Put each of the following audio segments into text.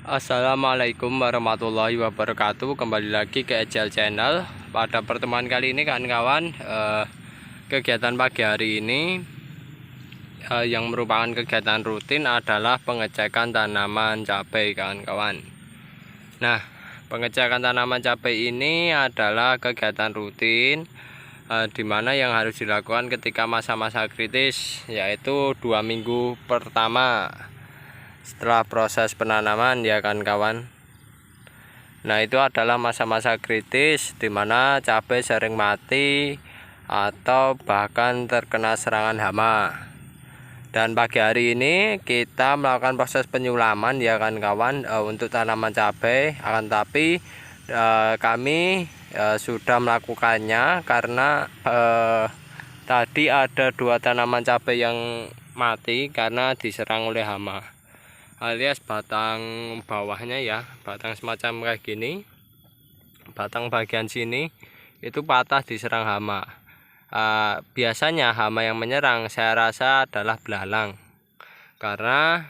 Assalamualaikum warahmatullahi wabarakatuh. Kembali lagi ke Ejal Channel. Pada pertemuan kali ini kawan-kawan, kegiatan pagi hari ini yang merupakan kegiatan rutin adalah pengecekan tanaman cabai kawan-kawan. Nah, pengecekan tanaman cabai ini adalah kegiatan rutin di mana yang harus dilakukan ketika masa-masa kritis, yaitu 2 minggu pertama setelah proses penanaman ya kawan-kawan. Nah, itu adalah masa-masa kritis di mana cabai sering mati atau bahkan terkena serangan hama. Dan pagi hari ini kita melakukan proses penyulaman ya kawan-kawan untuk tanaman cabai. Akan tapi kami sudah melakukannya karena tadi ada 2 tanaman cabai yang mati karena diserang oleh hama, alias batang bawahnya ya, batang semacam kayak gini, batang bagian sini itu patah diserang hama. Biasanya hama yang menyerang saya rasa adalah belalang, karena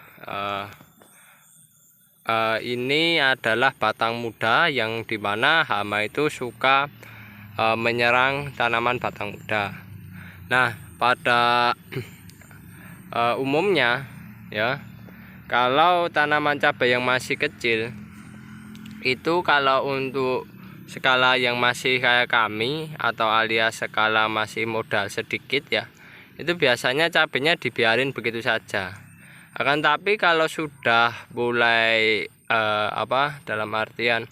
ini adalah batang muda yang dimana hama itu suka menyerang tanaman batang muda. Nah, pada umumnya ya, kalau tanaman cabai yang masih kecil itu, kalau untuk skala yang masih kayak kami atau alias skala masih modal sedikit ya, itu biasanya cabainya dibiarin begitu saja. Akan tapi kalau sudah mulai dalam artian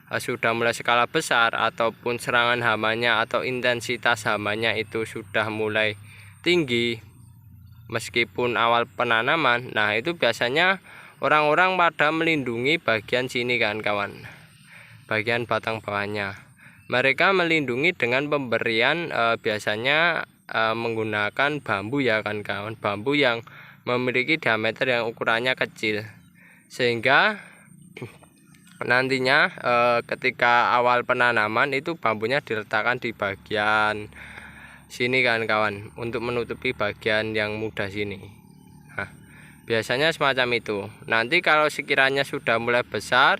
sudah mulai skala besar ataupun serangan hamanya atau intensitas hamanya itu sudah mulai tinggi meskipun awal penanaman, nah itu biasanya orang-orang pada melindungi bagian sini kan kawan, bagian batang bawahnya. Mereka melindungi dengan pemberian biasanya menggunakan bambu ya kan kawan, bambu yang memiliki diameter yang ukurannya kecil, sehingga nantinya ketika awal penanaman itu bambunya diletakkan di bagian sini kan kawan, untuk menutupi bagian yang muda sini. Nah, biasanya semacam itu. Nanti kalau sekiranya sudah mulai besar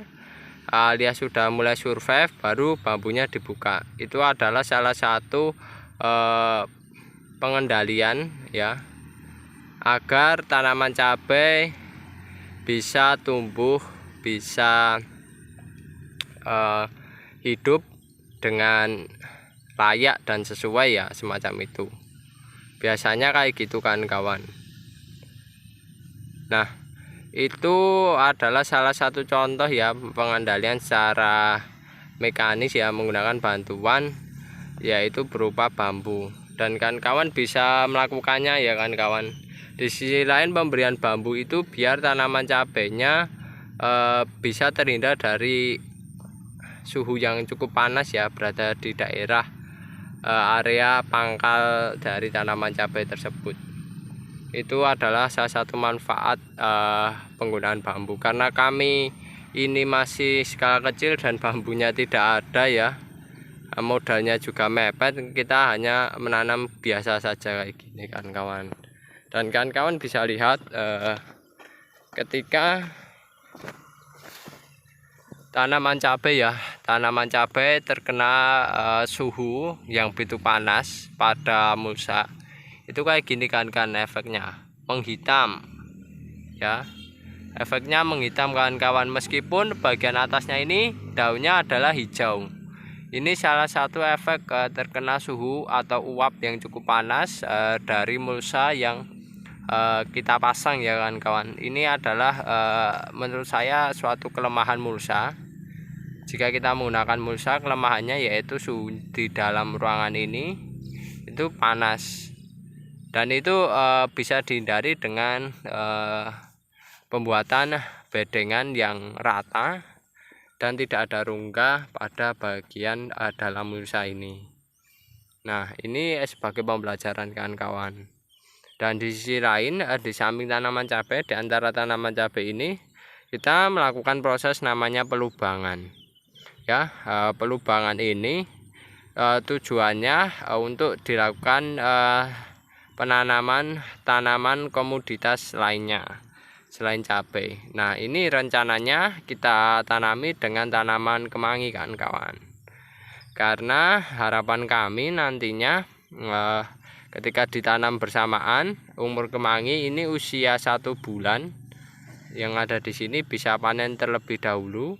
alias sudah mulai survive, baru bambunya dibuka. Itu adalah salah satu pengendalian ya, agar tanaman cabai bisa tumbuh, bisa hidup dengan layak dan sesuai ya, semacam itu. Biasanya kayak gitu kan kawan. Nah, itu adalah salah satu contoh ya pengendalian secara mekanis ya, menggunakan bantuan yaitu berupa bambu. Dan kan kawan bisa melakukannya ya kan kawan. Di sisi lain, pemberian bambu itu biar tanaman cabainya bisa terhindar dari suhu yang cukup panas ya, berada di daerah area pangkal dari tanaman cabai tersebut. Itu adalah salah satu manfaat penggunaan bambu. Karena kami ini masih skala kecil dan bambunya tidak ada ya, modalnya juga mepet, kita hanya menanam biasa saja kayak gini kan kawan. Dan kan kawan bisa lihat ketika tanaman cabai terkena suhu yang begitu panas pada mulsa, itu kayak gini kan efeknya menghitam ya, efeknya menghitam kawan-kawan, meskipun bagian atasnya ini daunnya adalah hijau. Ini salah satu efek terkena suhu atau uap yang cukup panas dari mulsa yang kita pasang ya kan kawan. Ini adalah menurut saya suatu kelemahan mulsa. Jika kita menggunakan mulsa, kelemahannya yaitu suhu di dalam ruangan ini itu panas, dan itu bisa dihindari dengan pembuatan bedengan yang rata dan tidak ada rongga pada bagian dalam mulsa ini. Nah, ini sebagai pembelajaran kawan-kawan. Dan di sisi lain, di samping tanaman cabai, di antara tanaman cabai ini kita melakukan proses namanya pelubangan ya. Pelubangan ini tujuannya untuk dilakukan penanaman tanaman komoditas lainnya, selain cabai. Nah, ini rencananya kita tanami dengan tanaman kemangi kawan-kawan. Karena harapan kami nantinya ketika ditanam bersamaan, umur kemangi ini usia 1 bulan yang ada di sini bisa panen terlebih dahulu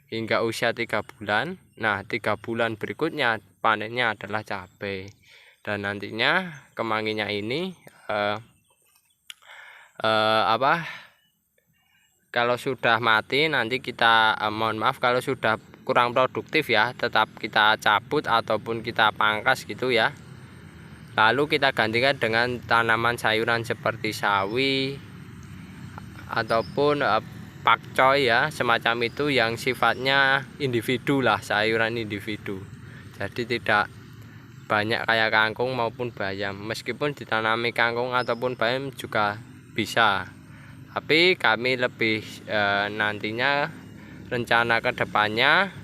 hingga usia 3 bulan. Nah, 3 bulan berikutnya panennya adalah cabai. Dan nantinya kemanginya ini kalau sudah mati nanti kita mohon maaf kalau sudah kurang produktif ya, tetap kita cabut ataupun kita pangkas gitu ya. Lalu kita gantikan dengan tanaman sayuran seperti sawi ataupun pakcoy ya, semacam itu yang sifatnya individu lah, sayuran individu. Jadi tidak banyak kayak kangkung maupun bayam. Meskipun ditanami kangkung ataupun bayam juga bisa. Tapi kami lebih nantinya rencana kedepannya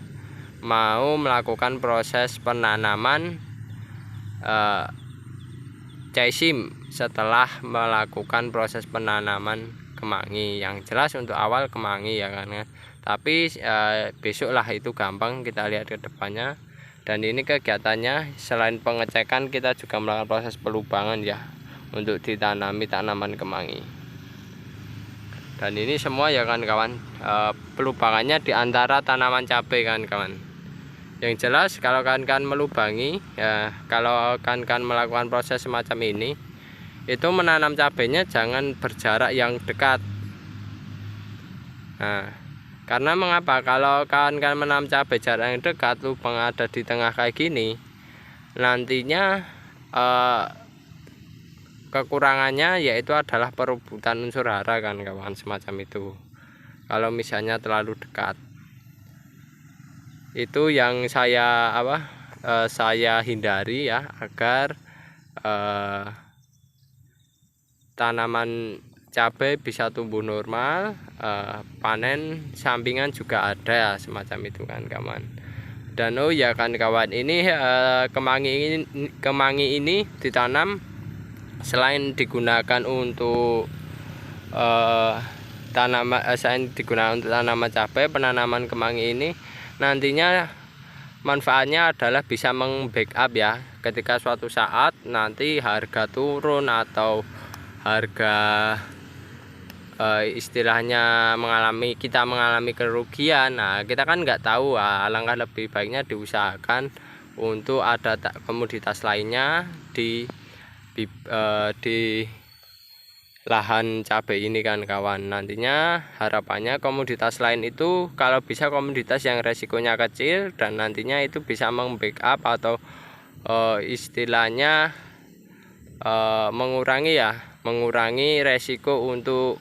mau melakukan proses penanaman caisim setelah melakukan proses penanaman kemangi. Yang jelas untuk awal kemangi ya kan. Tapi besok lah itu gampang, kita lihat ke depannya. Dan ini kegiatannya selain pengecekan kita juga melakukan proses pelubangan ya untuk ditanami tanaman kemangi. Dan ini semua ya kan kawan, pelubangannya di antara tanaman cabai kan kawan. Yang jelas kalau kawan-kawan melubangi ya, kalau kawan-kawan melakukan proses semacam ini, itu menanam cabainya jangan berjarak yang dekat. Nah, karena mengapa? Kalau kawan-kawan menanam cabai jarak yang dekat, lubang ada di tengah kayak gini, nantinya kekurangannya yaitu adalah perebutan unsur hara kan kawan, semacam itu. Kalau misalnya terlalu dekat, itu yang saya saya hindari ya, agar tanaman cabai bisa tumbuh normal, panen sampingan juga ada semacam itu kan kawan. Dan oh ya kan kawan, ini kemangi ini ditanam selain digunakan untuk tanaman cabai, penanaman kemangi ini nantinya manfaatnya adalah bisa meng-backup ya, ketika suatu saat nanti harga turun atau harga istilahnya kita mengalami kerugian. Nah, kita kan nggak tahu, alangkah lebih baiknya diusahakan untuk ada komoditas lainnya di lahan cabai ini kan kawan. Nantinya harapannya komoditas lain itu kalau bisa komoditas yang resikonya kecil dan nantinya itu bisa meng-backup atau istilahnya mengurangi resiko untuk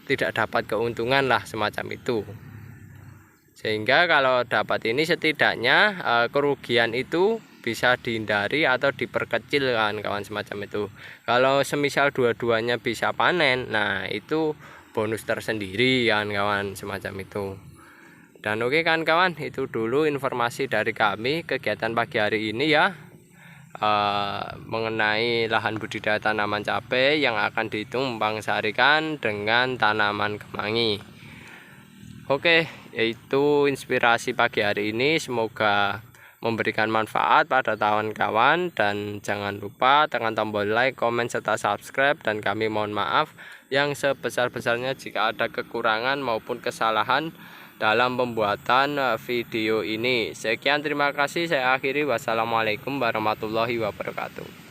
tidak dapat keuntungan lah, semacam itu. Sehingga kalau dapat ini setidaknya kerugian itu bisa dihindari atau diperkecil kan kawan, semacam itu. Kalau semisal dua-duanya bisa panen, nah itu bonus tersendiri kan kawan, semacam itu. Dan oke kan kawan, itu dulu informasi dari kami kegiatan pagi hari ini ya, mengenai lahan budidaya tanaman cabai yang akan ditumpang sarikan dengan tanaman kemangi. Oke, yaitu inspirasi pagi hari ini, semoga memberikan manfaat pada kawan-kawan, dan jangan lupa tekan tombol like, komen, serta subscribe. Dan kami mohon maaf yang sebesar-besarnya jika ada kekurangan maupun kesalahan dalam pembuatan video ini. Sekian, terima kasih, saya akhiri. Wassalamualaikum warahmatullahi wabarakatuh.